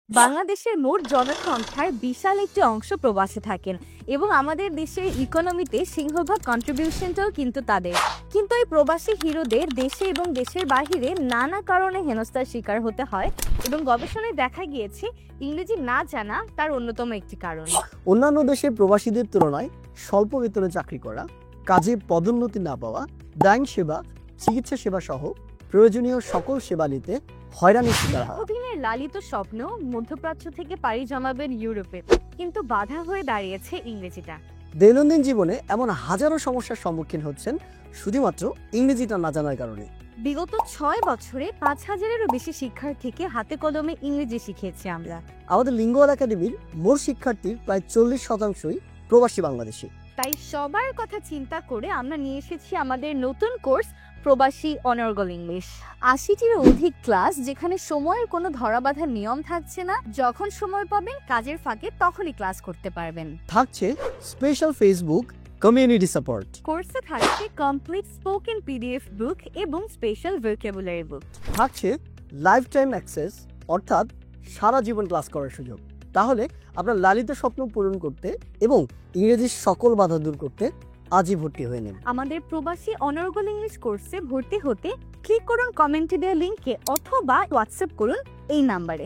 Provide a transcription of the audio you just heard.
বাংলাদেশের মোট জনসংখ্যার বিশাল একটি অংশ প্রবাসে থাকেন এবং আমাদের দেশের ইকোনমিতে সিংহভাগ কন্ট্রিবিউশনটাও কিন্তু তাদের। কিন্তু এই প্রবাসী হিরোদের দেশে এবং দেশের বাহিরে নানা কারণে হেনস্থার শিকার হতে হয় এবং গবেষণায় দেখা গিয়েছে ইংরেজি না জানা তার অন্যতম একটি কারণ। অন্যান্য দেশের প্রবাসীদের তুলনায় স্বল্প বেতনে চাকরি করা, কাজে পদোন্নতি না পাওয়া, ব্যাংক সেবা, চিকিৎসা সেবা সহ প্রয়োজনীয় সকল সেবা নিতে হয়রানির শিকার হয়। অধীনের লালিত স্বপ্ন মধ্যপ্রাচ্য থেকে পাড়ি জমাবেন ইউরোপে, কিন্তু বাধা হয়ে দাঁড়িয়েছে ইংরেজিটা। দৈনন্দিন জীবনে এমন হাজারো সমস্যার সম্মুখীন হচ্ছেন শুধুমাত্র ইংরেজিটা না জানার কারণে। বিগত 6 বছরে 5,000-এরও বেশি শিক্ষার্থীকে হাতে কলমে ইংরেজি শিখিয়েছি আমরা। আমাদের লিঙ্গুয়াল একাডেমির মোট শিক্ষার্থীর প্রায় 40%ই প্রবাসী বাংলাদেশী। তাই সবার কথা চিন্তা করে আমরা নিয়ে এসেছি আমাদের নতুন কোর্স প্রবাসী অনর্গল ইংলিশ। 80টির অধিক ক্লাস, যেখানে সময়ের কোনো ধরাবাঁধা নিয়ম থাকছে না। যখন সময় পাবেন কাজের ফাঁকে তখনই ক্লাস করতে পারবেন। থাকছে স্পেশাল ফেসবুক কমিউনিটি সাপোর্ট। কোর্সে থাকছে কমপ্লিট স্পোকেন পিডিএফ বুক এবং স্পেশাল ভোকাবুলারি বুক। থাকছে লাইফ টাইম অ্যাক্সেস, অর্থাৎ সারা জীবন ক্লাস করার সুযোগ। তাহলে আপনার লালিত স্বপ্ন পূরণ করতে এবং ইংরেজির সকল বাধা দূর করতে আজই ভর্তি হয়ে নিন। আমাদের প্রবাসী অনর্গল ইংলিশ কোর্সে ভর্তি হতে ক্লিক করুন কমেন্টে দেওয়া লিঙ্কে অথবা হোয়াটসঅ্যাপ করুন এই নাম্বারে।